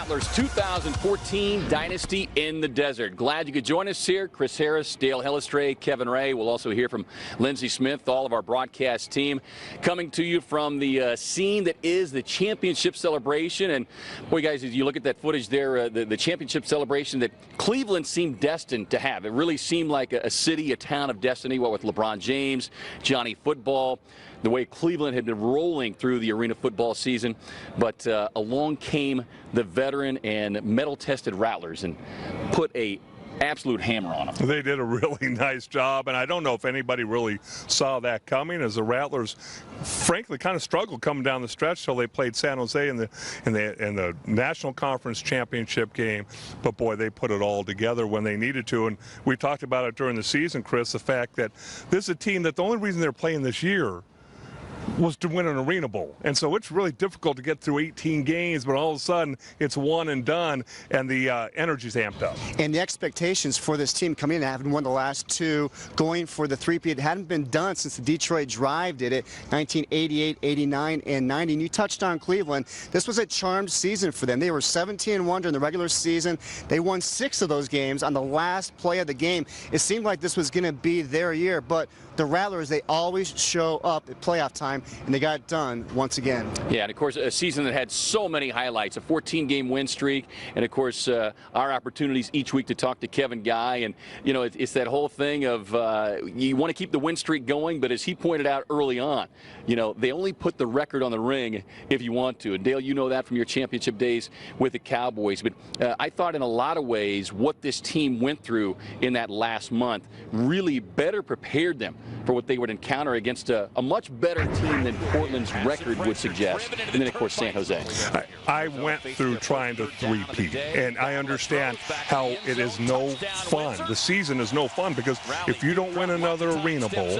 Rattlers 2014 Dynasty in the Desert. Glad you could join us here. Chris Harris, Dale Hellestray, Kevin Ray. We'll also hear from Lindsey Smith, all of our broadcast team, coming to you from the scene that is the championship celebration. And boy, guys, as you look at that footage there, the championship celebration that Cleveland seemed destined to have. It really seemed like a city, a town of destiny, what with LeBron James, Johnny Football, the way Cleveland had been rolling through the arena football season. But along came the veteran and metal-tested Rattlers and put a absolute hammer on them. They did a really nice job, and I don't know if anybody really saw that coming, as the Rattlers frankly kind of struggled coming down the stretch till they played San Jose in the National Conference Championship game. But boy, they put it all together when they needed to, and we talked about it during the season, Chris, the fact that this is a team that the only reason they're playing this year was to win an Arena Bowl. And so it's really difficult to get through 18 games, but all of a sudden it's one and done, and the energy's amped up. And the expectations for this team coming in, having won the last two, going for the three-peat, hadn't been done since the Detroit Drive did it, 1988, 89, and 90. And you touched on Cleveland. This was a charmed season for them. They were 17-1 during the regular season. They won 6 of those games on the last play of the game. It seemed like this was going to be their year, but the Rattlers, they always show up at playoff time, and they got it done once again. Yeah, and of course, a season that had so many highlights, a 14-game win streak, and of course, our opportunities each week to talk to Kevin Guy. And, you know, it's that whole thing of you want to keep the win streak going, but as he pointed out early on, you know, they only put the record on the ring if you want to. And, Dale, you know that from your championship days with the Cowboys. But I thought in a lot of ways what this team went through in that last month really better prepared them for what they would encounter against a much better team than Portland's record would suggest, and then, of course, San Jose. I went through trying to three-peat, and I understand how it is no fun. The season is no fun because if you don't win another Arena Bowl,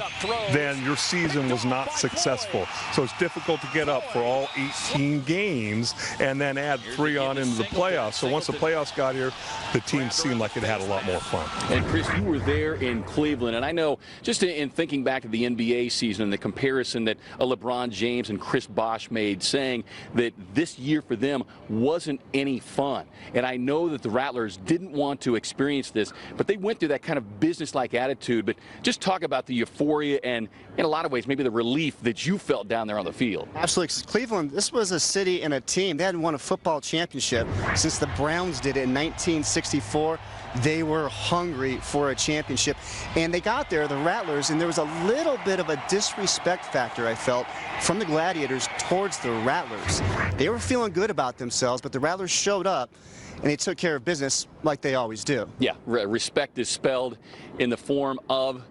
then your season was not successful. So it's difficult to get up for all 18 games and then add 3 on into the playoffs. So once the playoffs got here, the team seemed like it had a lot more fun. And, Chris, you were there in Cleveland, and I know just in thinking back to the NBA season and the comparison that LeBron James and Chris Bosh made, saying that this year for them wasn't any fun. And I know that the Rattlers didn't want to experience this, but they went through that kind of business-like attitude. But just talk about the euphoria and, in a lot of ways, maybe the relief that you felt down there on the field. Absolutely. Cleveland, this was a city and a team. They hadn't won a football championship since the Browns did it in 1964. They were hungry for a championship, and they got there, the Rattlers, and there was a little bit of a disrespect factor, I felt, from the Gladiators towards the Rattlers. They were feeling good about themselves, but the Rattlers showed up, and they took care of business like they always do. Yeah, respect is spelled in the form of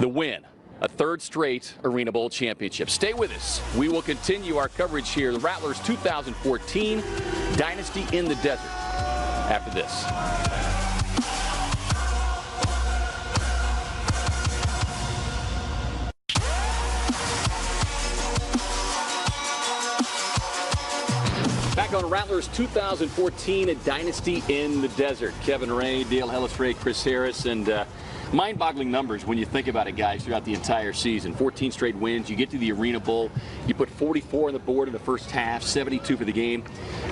the win. A third straight Arena Bowl championship. Stay with us. We will continue our coverage here. The Rattlers 2014 Dynasty in the Desert after this. Back on Rattlers 2014 Dynasty in the Desert. Kevin Ray, Dale Hellestray, Chris Harris, and mind-boggling numbers when you think about it, guys, throughout the entire season. 14 straight wins. You get to the Arena Bowl. You put 44 on the board in the first half, 72 for the game.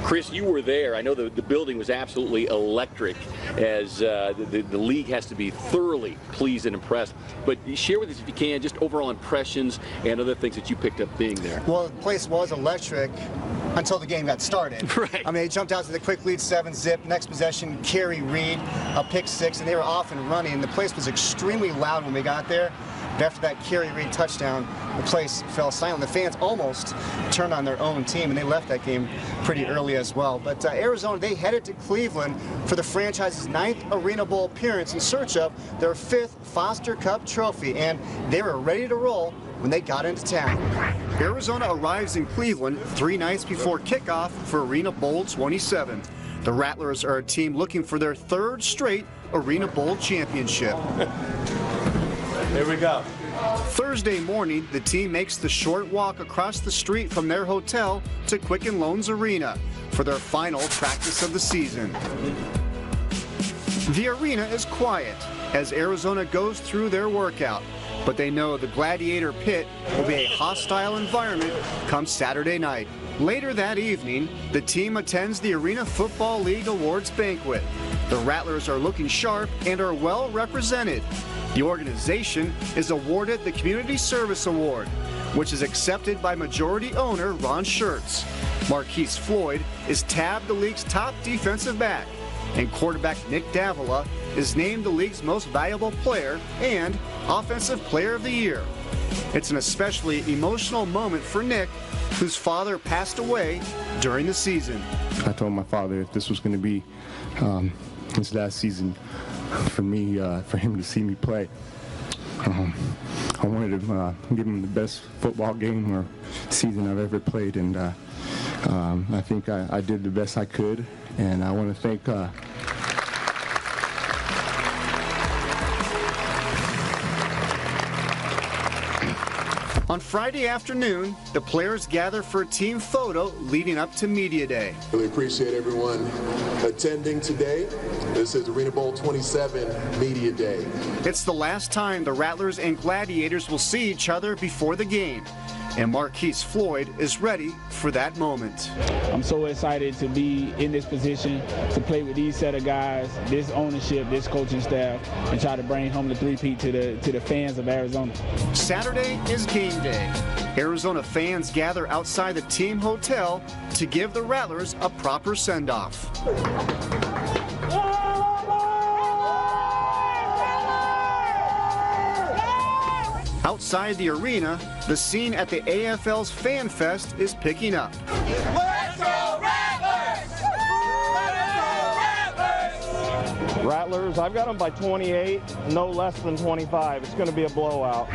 Chris, you were there. I know the building was absolutely electric, as the league has to be thoroughly pleased and impressed. But share with us, if you can, just overall impressions and other things that you picked up being there. Well, the place was electric until the game got started. Right. I mean, they jumped out to the quick lead, 7-zip. Next possession, Kerry Reed, a pick 6, and they were off and running. The place was extremely loud when we got there. But after that Kerry Reed touchdown, the place fell silent. The fans almost turned on their own team, and they left that game pretty early as well. But Arizona, they headed to Cleveland for the franchise's 9th Arena Bowl appearance in search of their 5th Foster Cup trophy, and they were ready to roll when they got into town. Arizona arrives in Cleveland 3 nights before kickoff for Arena Bowl 27. The Rattlers are a team looking for their 3rd straight Arena Bowl championship. Here we go. Thursday morning, the team makes the short walk across the street from their hotel to Quicken Loans Arena for their final practice of the season. The arena is quiet as Arizona goes through their workout. but they know the Gladiator Pit will be a hostile environment come Saturday night. Later that evening, the team attends the Arena Football League Awards banquet. The Rattlers are looking sharp and are well represented. The organization is awarded the Community Service Award, which is accepted by majority owner Ron Schertz. Marquise Floyd is tabbed the league's top defensive back, and quarterback Nick Davila is named the league's most valuable player and Offensive Player of the Year. It's an especially emotional moment for Nick, whose father passed away during the season. I told my father if this was going to be his last season for me, for him to see me play, I wanted to give him the best football game or season I've ever played, and I think I did the best I could, and I want to thank On Friday afternoon, the players gather for a team photo leading up to Media Day. Really appreciate everyone attending today. This is Arena Bowl 27 Media Day. It's the last time the Rattlers and Gladiators will see each other before the game, and Marquise Floyd is ready for that moment. I'm so excited to be in this position, to play with these set of guys, this ownership, this coaching staff, and try to bring home the three-peat to the fans of Arizona. Saturday is game day. Arizona fans gather outside the team hotel to give the Rattlers a proper send-off. Outside the arena, the scene at the AFL's Fan Fest is picking up. Let's go Rattlers! Let's go Rattlers! Rattlers, I've got them by 28, no less than 25. It's going to be a blowout.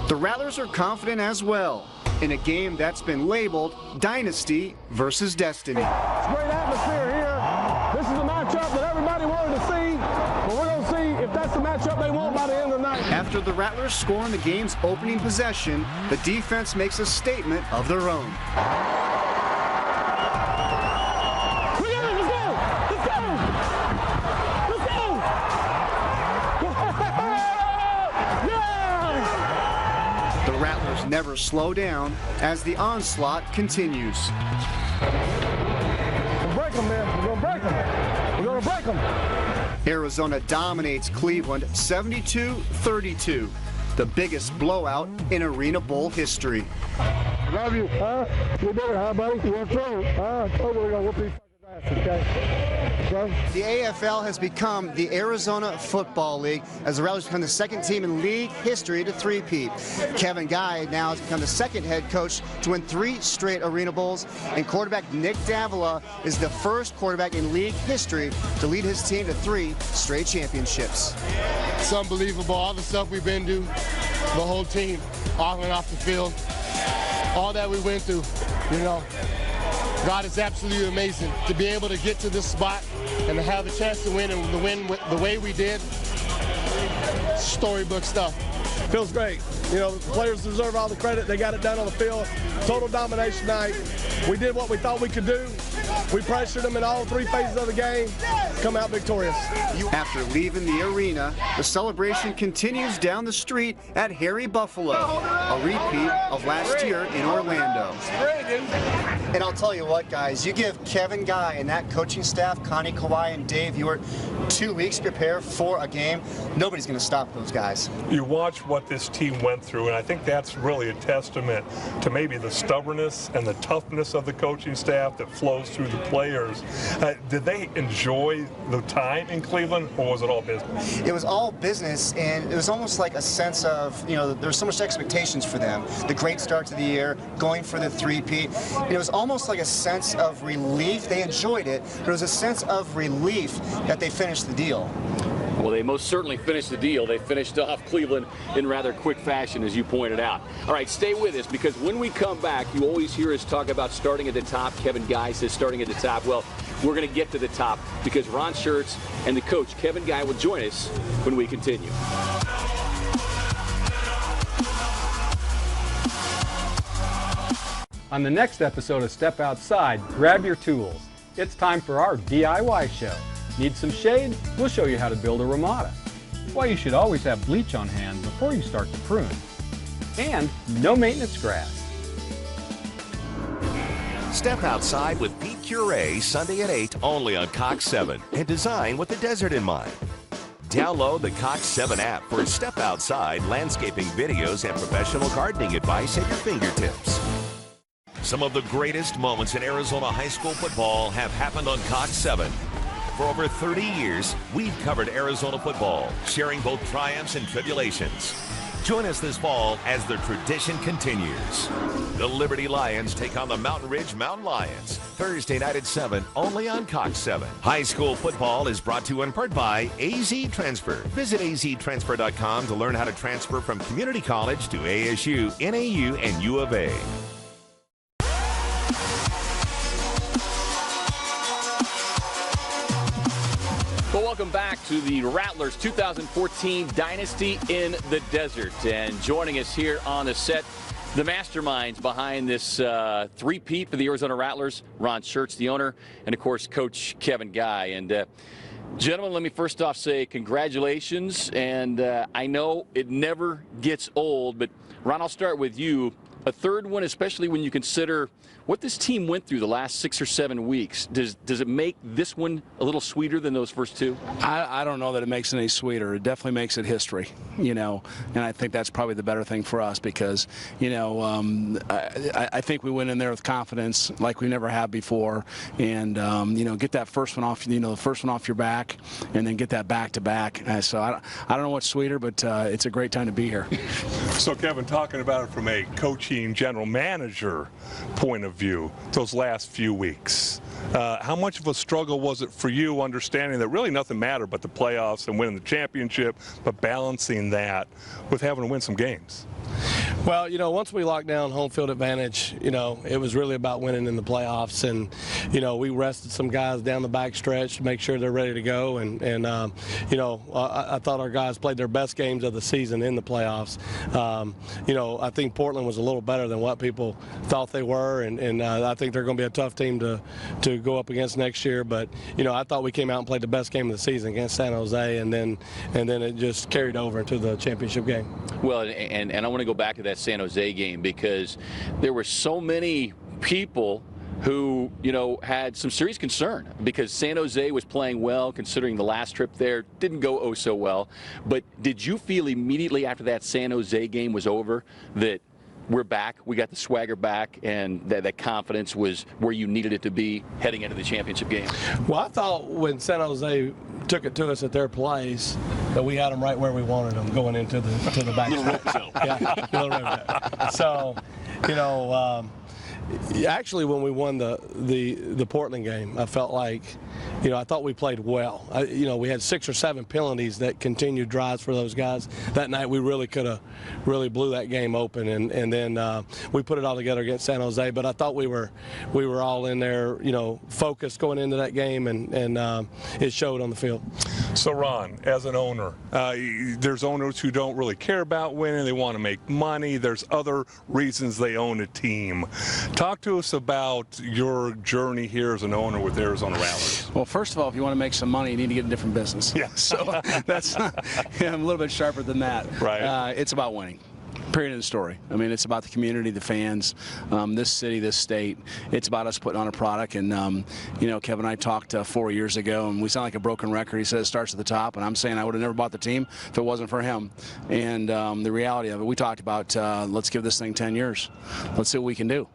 The Rattlers are confident as well in a game that's been labeled Dynasty versus Destiny. It's a great atmosphere here. This is a matchup that everybody wanted to see, but we're going to see if that's the matchup they want by the end of the night. After the Rattlers score in the game's opening possession, the defense makes a statement of their own. The Rattlers never slow down as the onslaught continues. We'll break them, man. We're going to break them. We're going to break them. Arizona dominates Cleveland 72-32, the biggest blowout in Arena Bowl history. Love you, huh? You better, huh, buddy? You want to throw? I told you we're going to whoop these fuckers' asses, okay? The AFL has become the Arizona Football League as the Rattlers become the second team in league history to three-peat. Kevin Guy now has become the second head coach to win 3 straight Arena Bowls, and quarterback Nick Davila is the first quarterback in league history to lead his team to 3 straight championships. It's unbelievable, all the stuff we've been through, the whole team, on and off the field, all that we went through, you know. God is absolutely amazing to be able to get to this spot and to have the chance to win and to win the way we did. Storybook stuff. Feels great. You know, the players deserve all the credit. They got it done on the field. Total domination night. We did what we thought we could do. We pressured them in all 3 phases of the game. Come out victorious. After leaving the arena, the celebration continues down the street at Harry Buffalo, a repeat of last year in Orlando. And I'll tell you what, guys, you give Kevin Guy and that coaching staff, Connie Kawhi and Dave Ewert, 2 weeks to prepare for a game, nobody's going to stop those guys. You watch what this team went through, and I think that's really a testament to maybe the stubbornness and the toughness of the coaching staff that flows through the players. Did they enjoy the time in Cleveland, or was it all business? It was all business, and it was almost like a sense of, you know, there's so much expectations for them. The great start to the year, going for the three-peat. It was almost like a sense of relief. They enjoyed it, but it was a sense of relief that they finished the deal. Well, they most certainly finished the deal. They finished off Cleveland in rather quick fashion, as you pointed out. All right, stay with us, because when we come back, you always hear us talk about starting at the top. Kevin Guy says starting at the top. Well, we're going to get to the top because Ron Schertz and the coach, Kevin Guy, will join us when we continue. On the next episode of Step Outside, grab your tools. It's time for our DIY show. Need some shade? We'll show you how to build a Ramada. why you should always have bleach on hand before you start to prune, and no maintenance grass. Step outside with Pete Curie Sunday at 8 only on Cox 7 and design with the desert in mind. Download the Cox 7 app for step outside landscaping videos and professional gardening advice at your fingertips. Some of the greatest moments in Arizona high school football have happened on Cox 7. For over 30 years, we've covered Arizona football, sharing both triumphs and tribulations. Join us this fall as the tradition continues. The Liberty Lions take on the Mountain Ridge Mountain Lions, Thursday night at 7, only on Cox 7. High school football is brought to you in part by AZ Transfer. Visit aztransfer.com to learn how to transfer from community college to ASU, NAU, and U of A. Well, welcome back to the Rattlers 2014 Dynasty in the Desert. And joining us here on the set, the masterminds behind this three-peat for the Arizona Rattlers, Ron Schertz, the owner, and, of course, Coach Kevin Guy. And, gentlemen, let me first off say congratulations. And I know it never gets old, but, Ron, I'll start with you. A third one, especially when you consider what this team went through the last 6 or 7 weeks. Does it make this one a little sweeter than those first two? I don't know that it makes it any sweeter. It definitely makes it history, you know, and I think that's probably the better thing for us because, you know, I think we went in there with confidence like we never have before and, you know, get that first one off, you know, the first one off your back and then get that back-to-back. So I don't know what's sweeter, but it's a great time to be here. So, Kevin, talking about it from a coaching general manager point of view, those last few weeks, how much of a struggle was it for you understanding that really nothing mattered but the playoffs and winning the championship, but balancing that with having to win some games? Well, you know, once we locked down home field advantage, you know, it was really about winning in the playoffs. And, you know, we rested some guys down the back stretch to make sure they're ready to go. And you know, I thought our guys played their best games of the season in the playoffs. You know, I think Portland was a little better than what people thought they were. And I think they're going to be a tough team to go up against next year. But, you know, I thought we came out and played the best game of the season against San Jose. And then it just carried over into the championship game. Well, and I want to go back to that San Jose game because there were so many people who, you know, had some serious concern because San Jose was playing well considering the last trip there didn't go oh so well. But did you feel immediately after that San Jose game was over that we're back, we got the swagger back, and that confidence was where you needed it to be heading into the championship game? Well, I thought when San Jose took it to us at their place that we had them right where we wanted them going into the back. Little rope zone. Yeah, little rope. So, you know, actually when we won the Portland game, I felt like, you know, I thought we played well. You know, we had 6 or 7 penalties that continued drives for those guys. That night we really could have really blew that game open, and then we put it all together against San Jose. But I thought we were all in there, you know, focused going into that game, and it showed on the field. So, Ron, as an owner, there's owners who don't really care about winning. They want to make money. There's other reasons they own a team. Talk to us about your journey here as an owner with Arizona Rattlers. Well, first of all, if you want to make some money, you need to get a different business. Yeah. So that's I'm a little bit sharper than that. Right. It's about winning. Period of the story. I mean, it's about the community, the fans, this city, this state. It's about us putting on a product. And, you know, Kevin and I talked 4 years ago, and we sound like a broken record. He said it starts at the top, and I'm saying I would have never bought the team if it wasn't for him. And the reality of it, we talked about let's give this thing 10 years. Let's see what we can do.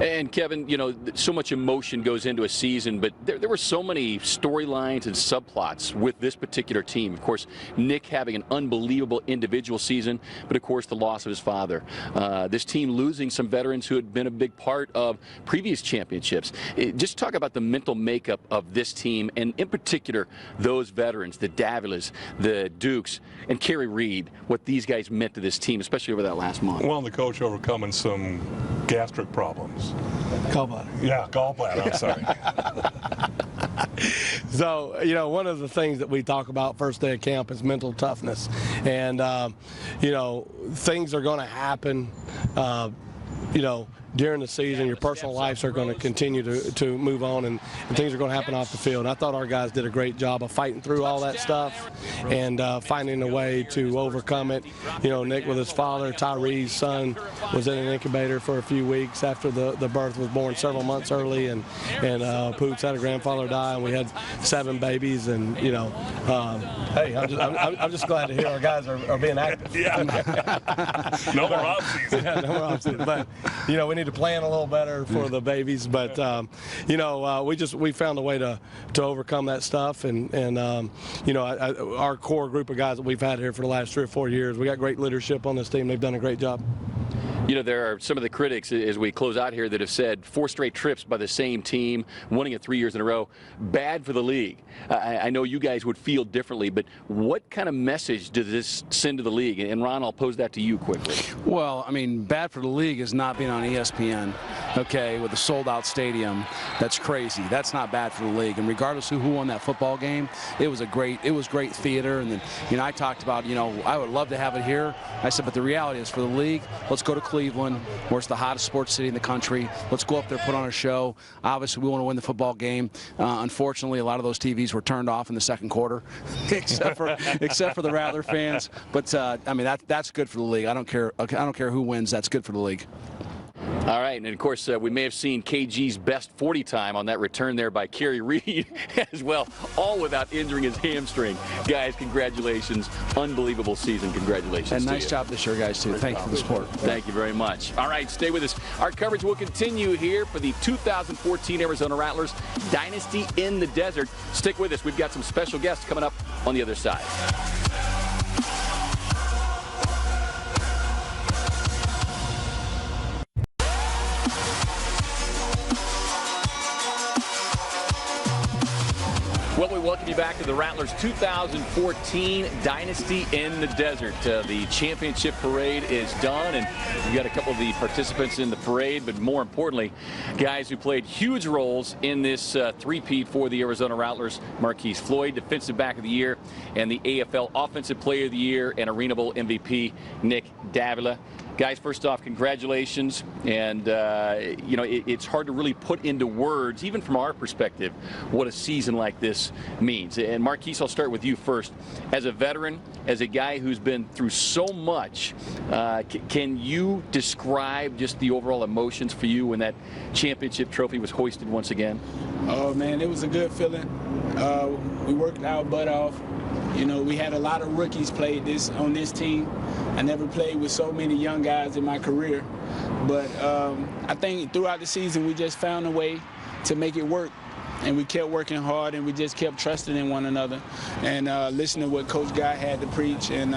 And Kevin, you know, so much emotion goes into a season, but there were so many storylines and subplots with this particular team. Of course, Nick having an unbelievable individual season, but of course the loss of his father. This team losing some veterans who had been a big part of previous championships. Just talk about the mental makeup of this team, and in particular, those veterans, the Davilas, the Dukes, and Kerry Reed, what these guys meant to this team, especially over that last month. Well, the coach overcoming some gastric problems. Gallbladder. Yeah, gallbladder, I'm sorry. So, you know, one of the things that we talk about first day of camp is mental toughness. And, you know, things are going to happen, you know, during the season, your personal lives are going to continue to move on, and things are going to happen off the field. And I thought our guys did a great job of fighting through all that stuff and finding a way to overcome it. You know, Nick with his father, Tyree's son, was in an incubator for a few weeks after the birth, was born several months early, and Poots had a grandfather die, and we had 7 babies, and you know, hey, I'm just glad to hear our guys are being active. Yeah. No more off season. Yeah, no more off season. But you know, we need to plan a little better for the babies. But you know, we found a way to overcome that stuff, and you know, our core group of guys that we've had here for the last 3 or 4 years, we got great leadership on this team. They've done a great job. You know, there are some of the critics as we close out here that have said 4 straight trips by the same team, winning it 3 years in a row, bad for the league. I know you guys would feel differently, but what kind of message does this send to the league? And Ron, I'll pose that to you quickly. Well, I mean, bad for the league is not being on ESPN, okay, with a sold-out stadium. That's crazy. That's not bad for the league. And regardless of who won that football game, it was great theater. And then, you know, I talked about, you know, I would love to have it here. I said, but the reality is for the league, let's go to Cleveland, where it's the hottest sports city in the country. Let's go up there, put on a show. Obviously, we want to win the football game. Unfortunately, a lot of those TVs were turned off in the second quarter, except for the Rattler fans. But I mean, that's good for the league. I don't care who wins. That's good for the league. All right, and of course, we may have seen KG's best 40 time on that return there by Kerry Reed as well, all without injuring his hamstring. Guys, congratulations. Unbelievable season. Congratulations. And nice job this year, guys, too. Thank you for the support. Thank you very much. All right, stay with us. Our coverage will continue here for the 2014 Arizona Rattlers Dynasty in the Desert. Stick with us. We've got some special guests coming up on the other side. Well, we welcome you back to the Rattlers 2014 Dynasty in the Desert. The championship parade is done, and we've got a couple of the participants in the parade, but more importantly, guys who played huge roles in this three-peat for the Arizona Rattlers. Marquise Floyd, Defensive Back of the Year, and the AFL Offensive Player of the Year, and Arena Bowl MVP Nick Davila. Guys, first off, congratulations. And, you know, it's hard to really put into words, even from our perspective, what a season like this means. And, Marquise, I'll start with you first. As a veteran, as a guy who's been through so much, can you describe just the overall emotions for you when that championship trophy was hoisted once again? Oh, man, it was a good feeling. We worked our butt off. You know, we had a lot of rookies played on this team. I never played with so many young guys in my career. But I think throughout the season, we just found a way to make it work. And we kept working hard, and we just kept trusting in one another and listening to what Coach Guy had to preach, and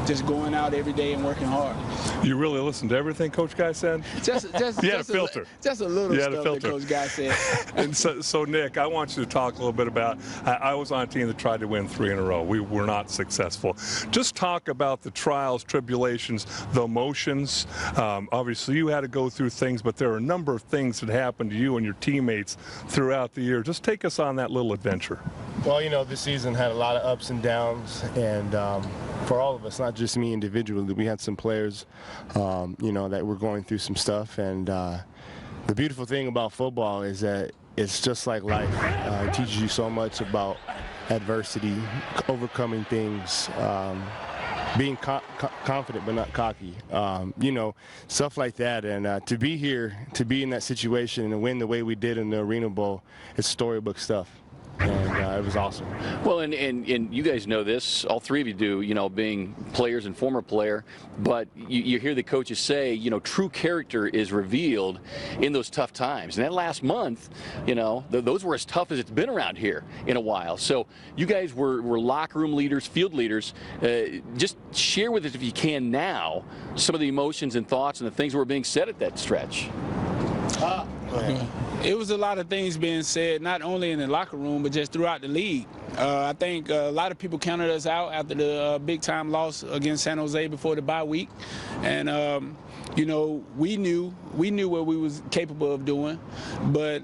just going out every day and working hard. You really listened to everything Coach Guy said? Just you had a filter. Just a little stuff that Coach Guy said. And so, Nick, I want you to talk a little bit about, I was on a team that tried to win 3 in a row. We were not successful. Just talk about the trials, tribulations, the emotions. Obviously, you had to go through things, but there are a number of things that happened to you and your teammates throughout the year. Just take us on that little adventure. Well, you know, this season had a lot of ups and downs, and for all of us, not just me individually, we had some players, you know, that were going through some stuff. And the beautiful thing about football is that it's just like life. It teaches you so much about adversity, overcoming things, being confident but not cocky, you know, stuff like that. And to be here, to be in that situation and to win the way we did in the Arena Bowl, it's storybook stuff. And it was awesome. Well, and you guys know this, all three of you do, you know, being players and former player, but you hear the coaches say, you know, true character is revealed in those tough times. And that last month, you know, those were as tough as it's been around here in a while. So you guys were locker room leaders, field leaders. Just share with us, if you can now, some of the emotions and thoughts and the things that were being said at that stretch. It was a lot of things being said, not only in the locker room, but just throughout the league. I think a lot of people counted us out after the big-time loss against San Jose before the bye week. And, you know, we knew what we was capable of doing, but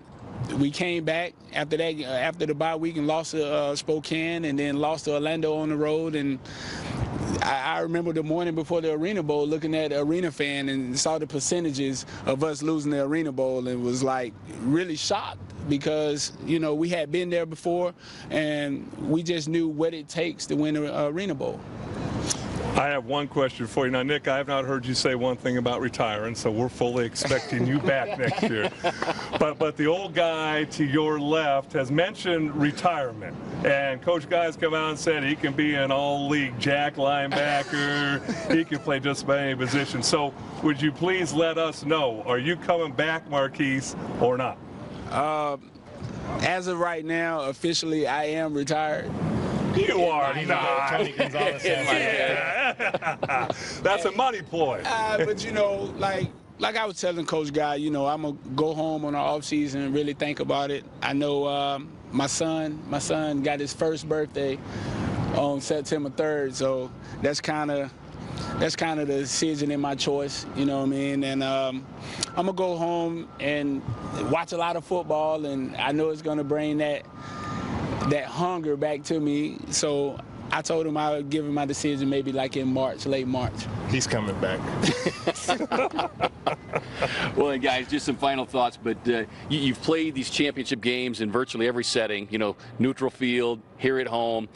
we came back after that, after the bye week, and lost to Spokane, and then lost to Orlando on the road. And I remember the morning before the Arena Bowl looking at the Arena Fan and saw the percentages of us losing the Arena Bowl and was like really shocked because, you know, we had been there before and we just knew what it takes to win the Arena Bowl. I have one question for you. Now, Nick, I have not heard you say one thing about retiring, so we're fully expecting you back next year. But the old guy to your left has mentioned retirement. And Coach Guy's come out and said he can be an all-league jack linebacker. He can play just about any position. So would you please let us know, are you coming back, Marquise, or not? As of right now, officially, I am retired. You are not. Tony Gonzalez says That's a money ploy. But, you know, like I was telling Coach Guy, you know, I'm going to go home on the offseason and really think about it. I know my son got his first birthday on September 3rd, so that's kind of the decision in my choice, you know what I mean? And I'm going to go home and watch a lot of football, and I know it's going to bring that hunger back to me. So I told him I would give him my decision maybe like in March, late March. He's coming back. Well, and guys, just some final thoughts, but you've played these championship games in virtually every setting, you know, neutral field, here at home,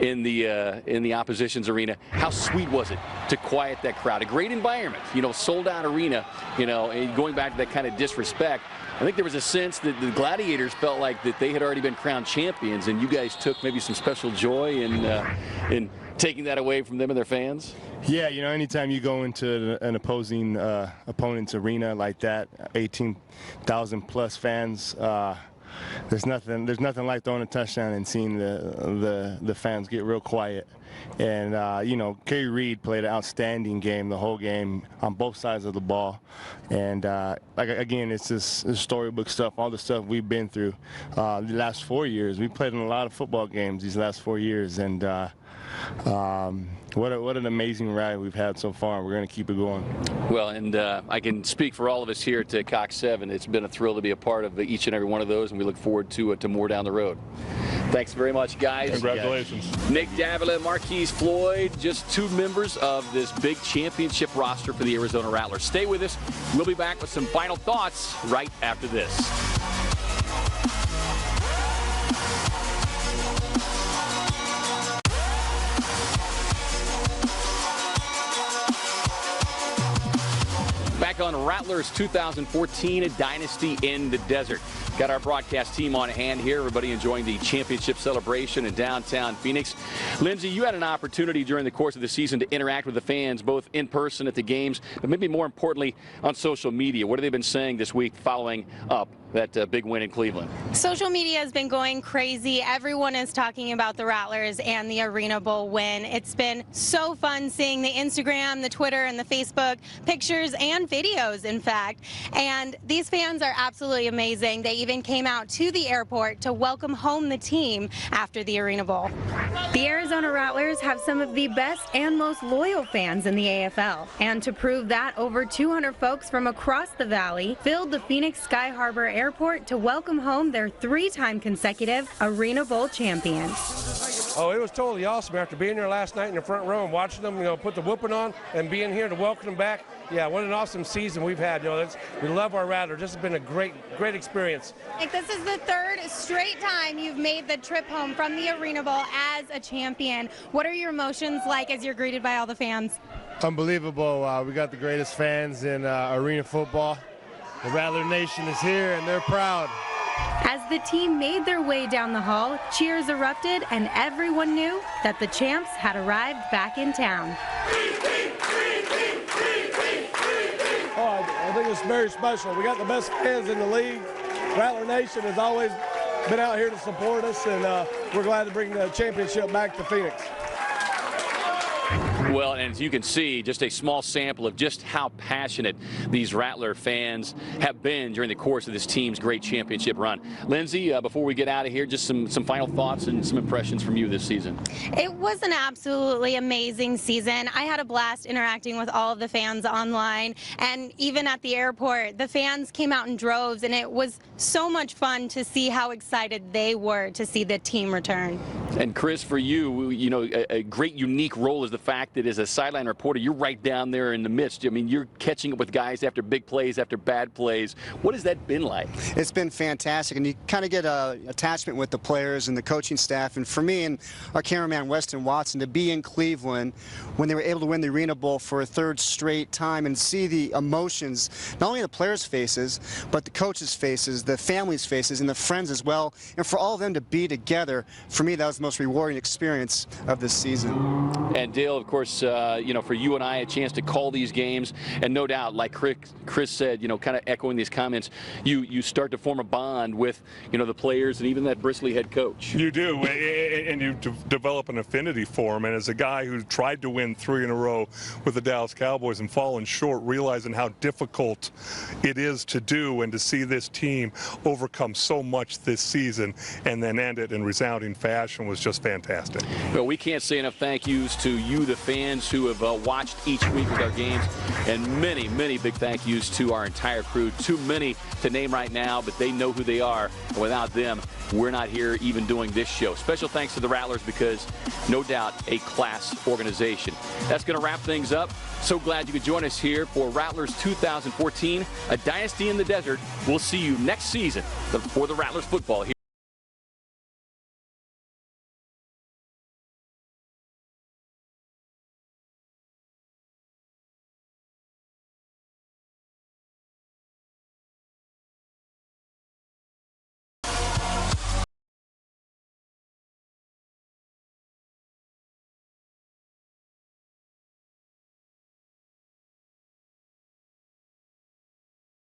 in the opposition's arena. How sweet was it to quiet that crowd? A great environment, you know, sold-out arena, you know, and going back to that kind of disrespect. I think there was a sense that the Gladiators felt like that they had already been crowned champions, and you guys took maybe some special joy in taking that away from them and their fans. Yeah, you know, anytime you go into an opposing opponent's arena like that, 18,000 plus fans, there's nothing like throwing a touchdown and seeing the fans get real quiet. And you know, Kerry Reed played an outstanding game the whole game on both sides of the ball. And like again, it's just storybook stuff, all the stuff we've been through the last 4 years. We played in a lot of football games these last 4 years, and what an amazing ride we've had so far. We're going to keep it going. Well, and I can speak for all of us here at Cox 7. It's been a thrill to be a part of each and every one of those, and we look forward to more down the road. Thanks very much, guys. Congratulations. Nick Davila, Marquise Floyd, just two members of this big championship roster for the Arizona Rattlers. Stay with us. We'll be back with some final thoughts right after this. Back on Rattlers 2014, a Dynasty in the Desert. Got our broadcast team on hand here. Everybody enjoying the championship celebration in downtown Phoenix. Lindsay, you had an opportunity during the course of the season to interact with the fans, both in person at the games, but maybe more importantly on social media. What have they been saying this week following up that big win in Cleveland? Social media has been going crazy. Everyone is talking about the Rattlers and the Arena Bowl win. It's been so fun seeing the Instagram, the Twitter, and the Facebook pictures and videos, in fact. And these fans are absolutely amazing. They even came out to the airport to welcome home the team after the Arena Bowl. The Arizona Rattlers have some of the best and most loyal fans in the AFL. And to prove that, over 200 folks from across the valley filled the Phoenix Sky Harbor Airport to welcome home their three-time consecutive Arena Bowl champions. Oh, it was totally awesome after being there last night in the front row and watching them, you know, put the whooping on and being here to welcome them back. Yeah, what an awesome season we've had. You know, we love our Rattlers. This has been a great experience. Like, this is the third straight time you've made the trip home from the Arena Bowl as a champion. What are your emotions like as you're greeted by all the fans? Unbelievable. We got the greatest fans in arena football. The Rattler Nation is here, and they're proud. As the team made their way down the hall, cheers erupted, and everyone knew that the champs had arrived back in town. Oh, I think it's very special. We got the best fans in the league. Rattler Nation has always been out here to support us, and we're glad to bring the championship back to Phoenix. Well, and as you can see, just a small sample of just how passionate these Rattler fans have been during the course of this team's great championship run. Lindsay, before we get out of here, just some final thoughts and some impressions from you this season. It was an absolutely amazing season. I had a blast interacting with all of the fans online, and even at the airport, the fans came out in droves, and it was so much fun to see how excited they were to see the team return. And Chris, for you, you know, a great unique role is the fact that as a sideline reporter, you're right down there in the midst. I mean, you're catching up with guys after big plays, after bad plays. What has that been like? It's been fantastic, and you kind of get an attachment with the players and the coaching staff. And for me and our cameraman, Weston Watson, to be in Cleveland when they were able to win the Arena Bowl for a third straight time and see the emotions, not only the players' faces, but the coaches' faces, the families' faces, and the friends as well. And for all of them to be together, for me, that was the most rewarding experience of this season. And Dale, of course, you know, for you and I, a chance to call these games, and no doubt, like Chris said, you know, kind of echoing these comments, you start to form a bond with, you know, the players and even that bristly head coach. You do, and you develop an affinity for him. And as a guy who tried to win 3 in a row with the Dallas Cowboys and fallen short, realizing how difficult it is to do, and to see this team overcome so much this season and then end it in resounding fashion was just fantastic. Well, we can't say enough thank yous to you, the fans who have watched each week of our games, and many, many big thank yous to our entire crew. Too many to name right now, but they know who they are. And without them, we're not here even doing this show. Special thanks to the Rattlers, because no doubt a class organization. That's going to wrap things up. So glad you could join us here for Rattlers 2014, a Dynasty in the Desert. We'll see you next season for the Rattlers football here.